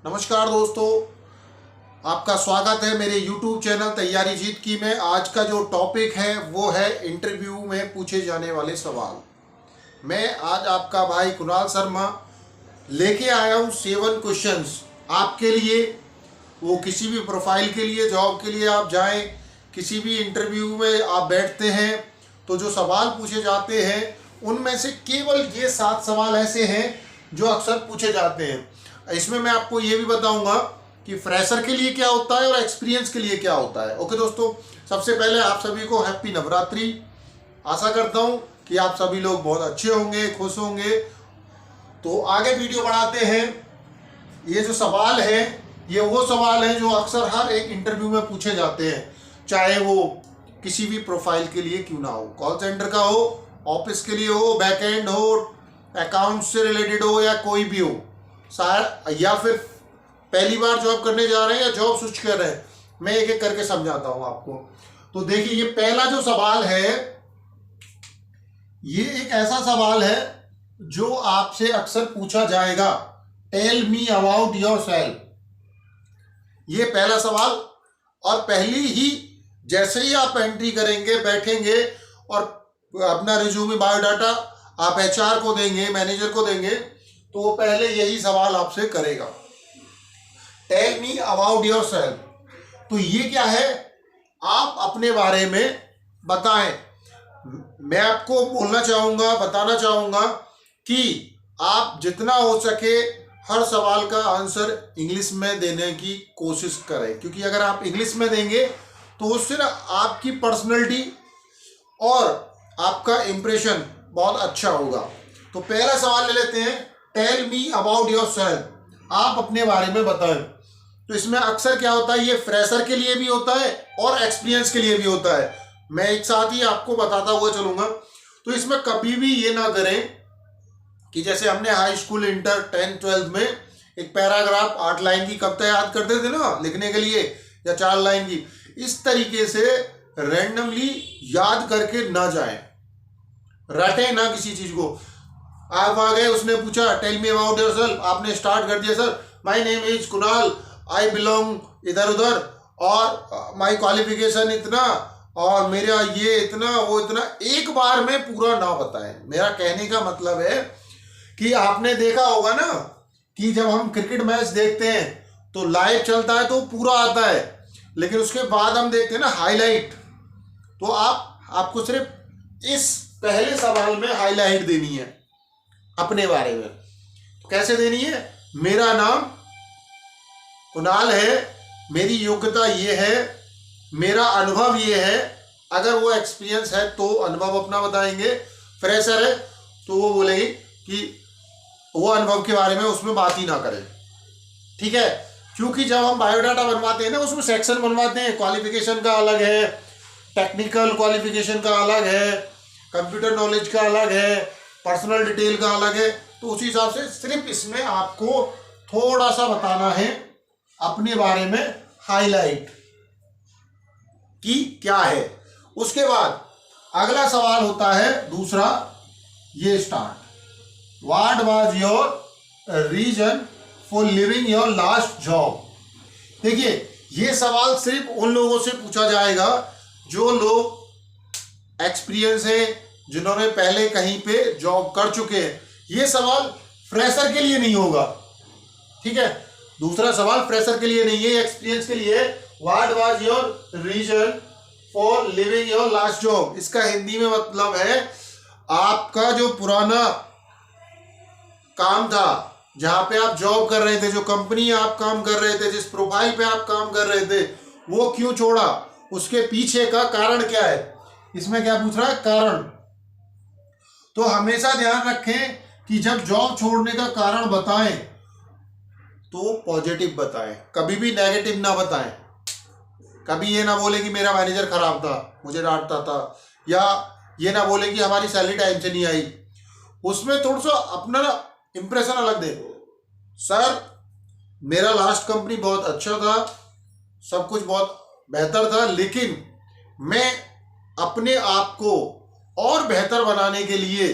नमस्कार दोस्तों, आपका स्वागत है मेरे YouTube चैनल तैयारी जीत की में। आज का जो टॉपिक है वो है इंटरव्यू में पूछे जाने वाले सवाल। मैं आज आपका भाई कुणाल शर्मा लेके आया हूँ 7 क्वेश्चंस आपके लिए। वो किसी भी प्रोफाइल के लिए, जॉब के लिए आप जाएं, किसी भी इंटरव्यू में आप बैठते हैं तो जो सवाल पूछे जाते हैं उनमें से केवल ये 7 सवाल ऐसे हैं जो अक्सर पूछे जाते हैं। इसमें मैं आपको ये भी बताऊंगा कि फ्रेशर के लिए क्या होता है और एक्सपीरियंस के लिए क्या होता है। ओके दोस्तों, सबसे पहले आप सभी को हैप्पी नवरात्रि। आशा करता हूं कि आप सभी लोग बहुत अच्छे होंगे, खुश होंगे। तो आगे वीडियो बढ़ाते हैं। ये जो सवाल है ये वो सवाल है जो अक्सर हर एक इंटरव्यू में पूछे जाते हैं, चाहे वो किसी भी प्रोफाइल के लिए क्यों ना हो। कॉल सेंटर का हो, ऑफिस के लिए हो, बैकएंड हो, अकाउंट से रिलेटेड हो या कोई भी हो, या फिर पहली बार जॉब करने जा रहे हैं या जॉब स्विच कर रहे हैं। मैं एक एक करके समझाता हूं आपको। तो देखिए, ये पहला जो सवाल है ये एक ऐसा सवाल है जो आपसे अक्सर पूछा जाएगा। टेल मी अबाउट योरसेल्फ, ये पहला सवाल। और पहली ही जैसे ही आप एंट्री करेंगे, बैठेंगे और अपना रिज्यूमे, बायोडाटा आप एचआर को देंगे, मैनेजर को देंगे, तो वो पहले यही सवाल आपसे करेगा, टेल मी अबाउट योरसेल्फ। तो ये क्या है, आप अपने बारे में बताएं। मैं आपको बोलना चाहूंगा, बताना चाहूंगा कि आप जितना हो सके हर सवाल का आंसर इंग्लिश में देने की कोशिश करें, क्योंकि अगर आप इंग्लिश में देंगे तो उससे ना आपकी पर्सनैलिटी और आपका इंप्रेशन बहुत अच्छा होगा। तो पहला सवाल ले लेते हैं, टेल मी अबाउट योरसेल्फ, आप अपने बारे में बताएं। तो इसमें अक्सर क्या होता है, ये फ्रेशर के लिए भी होता है और एक्सपीरियंस के लिए भी होता है। मैं एक साथ ही आपको बताता हुआ चलूंगा। तो इसमें कभी भी ये ना करें कि जैसे हमने high school, inter, 10th 12th में एक पैराग्राफ 8 लाइन की कविता याद करते थे ना लिखने के लिए, या 4 लाइन की, इस तरीके से रैंडमली याद करके ना जाएं, रटे ना किसी चीज को। आप आ गए, उसने पूछा टेल मी अबाउट योरसेल्फ, आपने स्टार्ट कर दिया, sir my name is Kunal, I belong इधर उधर, और माय क्वालिफिकेशन इतना, और मेरा ये इतना, वो इतना। एक बार में पूरा ना बताएं। मेरा कहने का मतलब है कि आपने देखा होगा ना कि जब हम क्रिकेट मैच देखते हैं तो लाइव चलता है तो पूरा आता है, लेकिन उसके बाद हम देखते हैं ना हाईलाइट। तो आपको सिर्फ इस पहले सवाल में हाईलाइट देनी है अपने बारे में। तो कैसे देनी है, मेरा नाम कुणाल है, मेरी योग्यता ये है, मेरा अनुभव ये है। अगर वो एक्सपीरियंस है तो अनुभव अपना बताएंगे, फ्रेशर है तो वो बोलेंगे कि वो अनुभव के बारे में उसमें बात ही ना करें, ठीक है। क्योंकि जब हम बायोडाटा बनवाते हैं ना, उसमें सेक्शन बनवाते हैं, क्वालिफिकेशन का अलग है, टेक्निकल क्वालिफिकेशन का अलग है, कंप्यूटर नॉलेज का अलग है, पर्सनल डिटेल का अलग है। तो उसी हिसाब से सिर्फ इसमें आपको थोड़ा सा बताना है अपने बारे में, हाईलाइट कि क्या है। उसके बाद अगला सवाल होता है दूसरा, ये start, what was your reason for living your last job. देखिए, ये सवाल सिर्फ उन लोगों से पूछा जाएगा जो लोग एक्सपीरियंस है, जिन्होंने पहले कहीं पे जॉब कर चुके हैं। ये सवाल फ्रेशर के लिए नहीं होगा, ठीक है। दूसरा सवाल फ्रेशर के लिए नहीं है, एक्सपीरियंस के लिए। What was your reason for living your last job, इसका हिंदी में मतलब है आपका जो पुराना काम था, जहां पे आप जॉब कर रहे थे, जो कंपनी आप काम कर रहे थे, जिस प्रोफाइल पे आप काम कर रहे थे, वो क्यों छोड़ा, उसके पीछे का कारण क्या है। इसमें क्या पूछ रहा है, कारण। तो हमेशा ध्यान रखें कि जब जॉब छोड़ने का कारण बताएं तो पॉजिटिव बताएं, कभी भी नेगेटिव ना बताएं। कभी ये ना बोले कि मेरा मैनेजर खराब था, मुझे डांटता था, या ये ना बोले कि हमारी सैलरी टाइम से नहीं आई। उसमें थोड़ा सा अपना ना इंप्रेशन अलग दे। सर मेरा लास्ट कंपनी बहुत अच्छा था, सब कुछ बहुत बेहतर था, लेकिन मैं अपने आप को और बेहतर बनाने के लिए,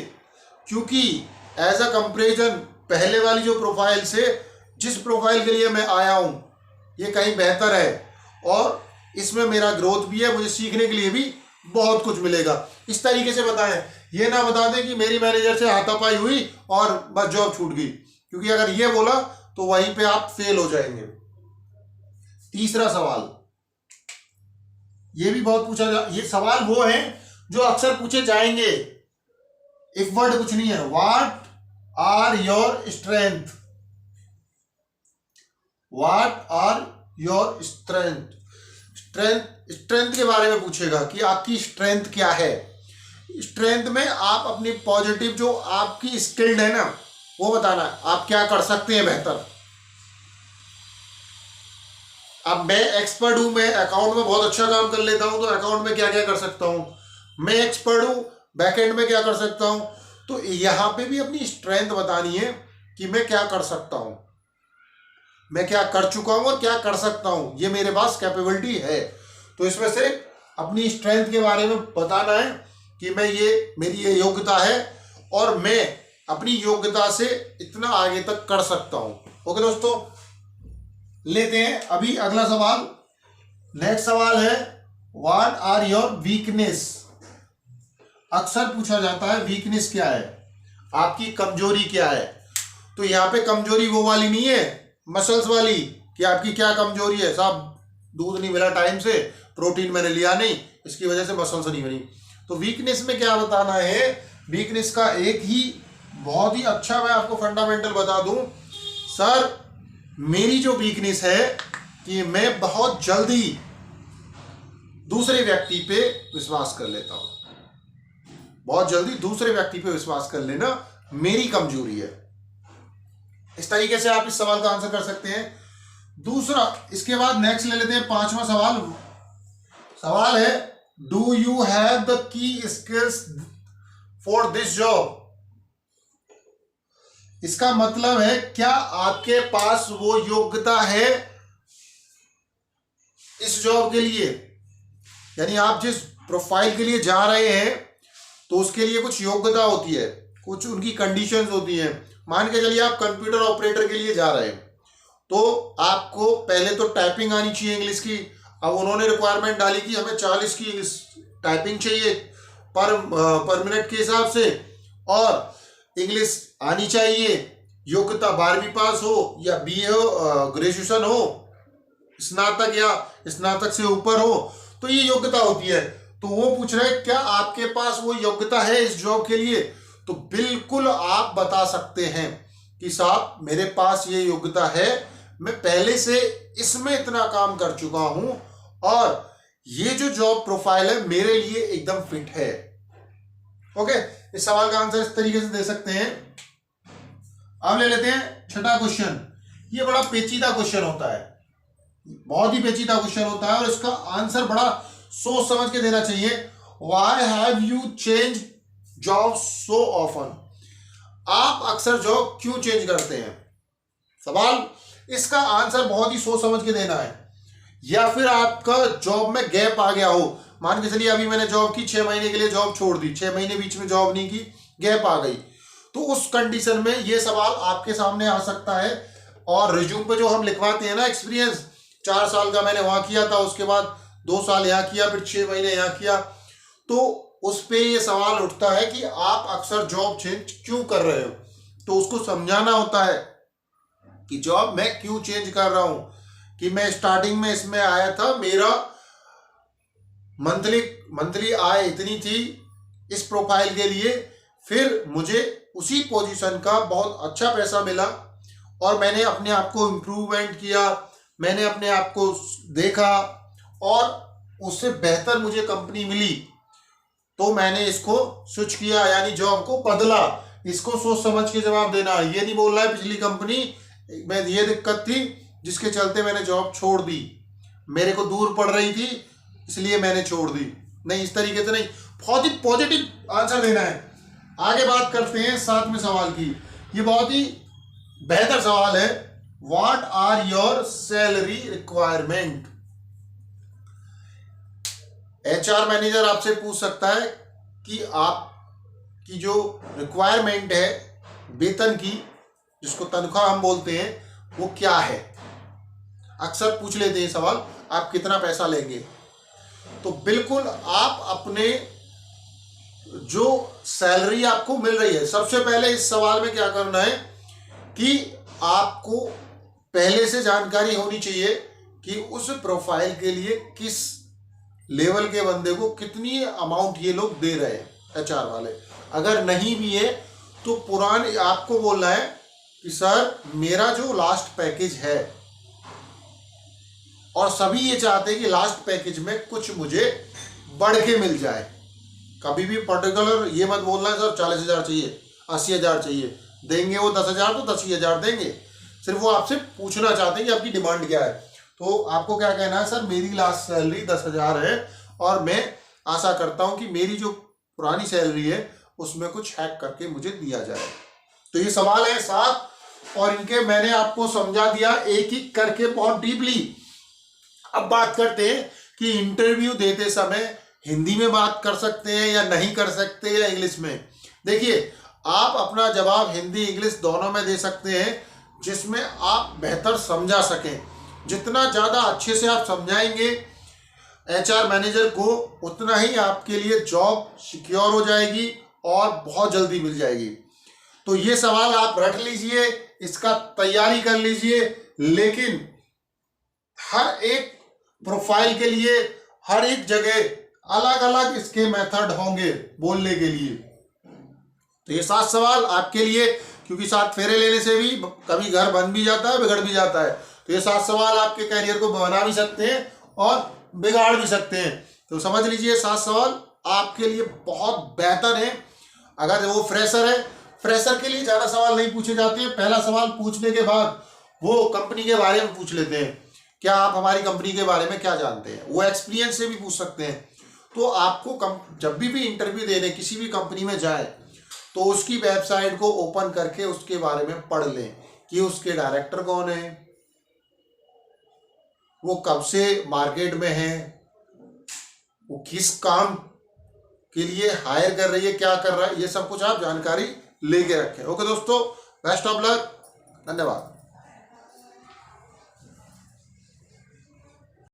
क्योंकि एज अ कंपेरिजन पहले वाली जो प्रोफाइल से जिस प्रोफाइल के लिए मैं आया हूं ये कहीं बेहतर है और इसमें मेरा ग्रोथ भी है, मुझे सीखने के लिए भी बहुत कुछ मिलेगा। इस तरीके से बताएं, ये ना बता दें कि मेरी मैनेजर से हाथापाई हुई और बस जॉब छूट गई, क्योंकि अगर ये बोला तो वहीं पे आप फेल हो जाएंगे। तीसरा सवाल, ये भी बहुत पूछा ये सवाल वो है जो अक्सर पूछे जाएंगे, इफ वर्ड कुछ नहीं है। What are your strength, what are your strength. Strength के बारे में पूछेगा कि आपकी स्ट्रेंथ क्या है। स्ट्रेंथ में आप अपनी पॉजिटिव जो आपकी स्किल्ड है ना वो बताना, आप क्या कर सकते हैं बेहतर। अब मैं एक्सपर्ट हूं, मैं अकाउंट में बहुत अच्छा काम कर लेता हूं, तो अकाउंट में क्या क्या कर सकता हूं। मैं एक्सपर्ट हूं, बैकएंड में क्या कर सकता हूं। तो यहां पे भी अपनी स्ट्रेंथ बतानी है कि मैं क्या कर सकता हूं, मैं क्या कर चुका हूं और क्या कर सकता हूं, ये मेरे पास कैपेबिलिटी है। तो इसमें से अपनी स्ट्रेंथ के बारे में बताना है कि मैं ये मेरी ये योग्यता है और मैं अपनी योग्यता से इतना आगे तक कर सकता हूं। ओके दोस्तों, लेते हैं अभी अगला सवाल। नेक्स्ट सवाल है व्हाट आर योर वीकनेस। अक्सर पूछा जाता है वीकनेस क्या है, आपकी कमजोरी क्या है। तो यहाँ पे कमजोरी वो वाली नहीं है मसल्स वाली कि आपकी क्या कमजोरी है, साहब दूध नहीं मिला टाइम से, प्रोटीन मैंने लिया नहीं, इसकी वजह से मसल्स नहीं बनी। तो वीकनेस में क्या बताना है, वीकनेस का एक ही बहुत ही अच्छा मैं आपको फंडामेंटल बता दूं, सर मेरी जो वीकनेस है कि मैं बहुत जल्दी दूसरे व्यक्ति पे विश्वास कर लेता हूं। बहुत जल्दी दूसरे व्यक्ति पे विश्वास कर लेना मेरी कमजोरी है। इस तरीके से आप इस सवाल का आंसर कर सकते हैं। दूसरा, इसके बाद नेक्स्ट ले लेते हैं पांचवा सवाल। सवाल है do you have the key skills for this job. इसका मतलब है क्या आपके पास वो योग्यता है इस जॉब के लिए। यानी आप जिस प्रोफाइल के लिए जा रहे हैं तो उसके लिए कुछ योग्यता होती है, कुछ उनकी कंडीशंस होती हैं। मान के चलिए आप कंप्यूटर ऑपरेटर के लिए जा रहे हैं तो आपको पहले तो टाइपिंग आनी चाहिए इंग्लिश की। अब उन्होंने रिक्वायरमेंट डाली कि हमें 40 की टाइपिंग चाहिए पर मिनट के हिसाब से, और इंग्लिश आनी चाहिए, योग्यता 12वीं पास हो या बीए हो, ग्रेजुएशन हो, स्नातक या स्नातक से ऊपर हो, तो ये योग्यता होती है। तो वो पूछ रहे हैं क्या आपके पास वो योग्यता है इस जॉब के लिए। तो बिल्कुल आप बता सकते हैं कि साहब मेरे पास ये योग्यता है, मैं पहले से इसमें इतना काम कर चुका हूं और ये जो जॉब प्रोफाइल है मेरे लिए एकदम फिट है। ओके, इस सवाल का आंसर इस तरीके से दे सकते हैं। अब ले लेते हैं छठा क्वेश्चन। ये बड़ा पेचीदा क्वेश्चन होता है, बहुत ही पेचीदा क्वेश्चन होता है और इसका आंसर बड़ा सोच समझ के देना चाहिए। Why have you change job so often. आप अक्सर जॉब क्यों चेंज करते हैं, सवाल इसका आंसर बहुत ही सोच समझ के देना है। या फिर आपका जॉब में गैप आ गया हो, मान के चलिए अभी मैंने जॉब की 6 महीने के लिए जॉब छोड़ दी, 6 महीने बीच में जॉब नहीं की, गैप आ गई, तो उस कंडीशन में ये सवाल आपके सामने आ सकता है। और रिज्यूम पे जो हम लिखवाते हैं ना एक्सपीरियंस, 4 साल का मैंने वहां किया था, उसके बाद 2 साल यहाँ किया, फिर 6 महीने यहाँ किया, तो उस पे ये सवाल उठता है कि आप अक्सर जॉब चेंज क्यों कर रहे हो। तो उसको समझाना होता है कि जॉब मैं क्यों चेंज कर रहा हूं, कि मैं स्टार्टिंग में इसमें आया था, मेरा मंथली आय इतनी थी इस प्रोफाइल के लिए, फिर मुझे उसी पोजीशन का बहुत अच्छा पैसा मिला और मैंने अपने आप को इम्प्रूवमेंट किया, मैंने अपने आप को देखा और उससे बेहतर मुझे कंपनी मिली, तो मैंने इसको स्विच किया, यानी जॉब को बदला। इसको सोच समझ के जवाब देना, ये नहीं बोलना है पिछली कंपनी में ये दिक्कत थी जिसके चलते मैंने जॉब छोड़ दी, मेरे को दूर पड़ रही थी इसलिए मैंने छोड़ दी, नहीं इस तरीके से नहीं, बहुत ही पॉजिटिव आंसर देना है। आगे बात करते हैं 7वें सवाल की। ये बहुत ही बेहतर सवाल है, what are your salary requirement. HR manager आपसे पूछ सकता है कि आपकी जो रिक्वायरमेंट है वेतन की, जिसको तनख्वाह हम बोलते हैं, वो क्या है। अक्सर पूछ लेते हैं सवाल, आप कितना पैसा लेंगे। तो बिल्कुल आप अपने जो सैलरी आपको मिल रही है, सबसे पहले इस सवाल में क्या करना है कि आपको पहले से जानकारी होनी चाहिए कि उस प्रोफाइल के लिए किस लेवल के बंदे को कितनी अमाउंट ये लोग दे रहे हैं एचआर वाले। अगर नहीं भी है तो पुराने आपको बोलना है कि सर मेरा जो लास्ट पैकेज है, और सभी ये चाहते हैं कि लास्ट पैकेज में कुछ मुझे बढ़ के मिल जाए। कभी भी पर्टिकुलर ये मत बोलना है सर 40,000 चाहिए, 80,000 चाहिए, देंगे वो 10,000 तो 10,000 देंगे। सिर्फ वो आपसे पूछना चाहते हैं कि आपकी डिमांड क्या है। तो आपको क्या कहना है, सर मेरी लास्ट सैलरी 10,000 है और मैं आशा करता हूं कि मेरी जो पुरानी सैलरी है उसमें कुछ हैक करके मुझे दिया जाए। तो ये सवाल है 7 और इनके मैंने आपको समझा दिया एक एक करके बहुत डीपली। अब बात करते हैं कि इंटरव्यू देते समय हिंदी में बात कर सकते हैं या नहीं कर सकते या इंग्लिश में। देखिए आप अपना जवाब हिंदी इंग्लिश दोनों में दे सकते हैं जिसमें आप बेहतर समझा सकें। जितना ज़्यादा अच्छे से आप समझाएंगे एचआर मैनेजर को, उतना ही आपके लिए जॉब सिक्योर हो जाएगी और बहुत जल्दी मिल जाएगी। तो ये सवाल आप रख लीजिए, इसका तैयारी कर लीजिए, लेकिन हर एक प्रोफाइल के लिए हर एक जगह अलग अलग इसके मेथड होंगे बोलने के लिए। तो ये 7 सवाल आपके लिए, क्योंकि 7 फेरे लेने से भी कभी घर बन भी जाता है, बिगड़ भी जाता है। तो ये 7 सवाल आपके कैरियर को बना भी सकते हैं और बिगाड़ भी सकते हैं। तो समझ लीजिए 7 सवाल आपके लिए बहुत बेहतर है। अगर वो फ्रेशर है, फ्रेशर के लिए ज़्यादा सवाल नहीं पूछे जाते हैं। पहला सवाल पूछने के बाद वो कंपनी के बारे में पूछ लेते हैं, क्या आप हमारी कंपनी के बारे में क्या जानते हैं। वो एक्सपीरियंस से भी पूछ सकते हैं। तो आपको जब भी इंटरव्यू देने किसी भी कंपनी में जाए तो उसकी वेबसाइट को ओपन करके उसके बारे में पढ़ लें कि उसके डायरेक्टर कौन है, वो कब से मार्केट में है, वो किस काम के लिए हायर कर रही है, क्या कर रहा है, ये सब कुछ आप जानकारी लेके रखें। ओके दोस्तों, बेस्ट ऑफ लक, धन्यवाद।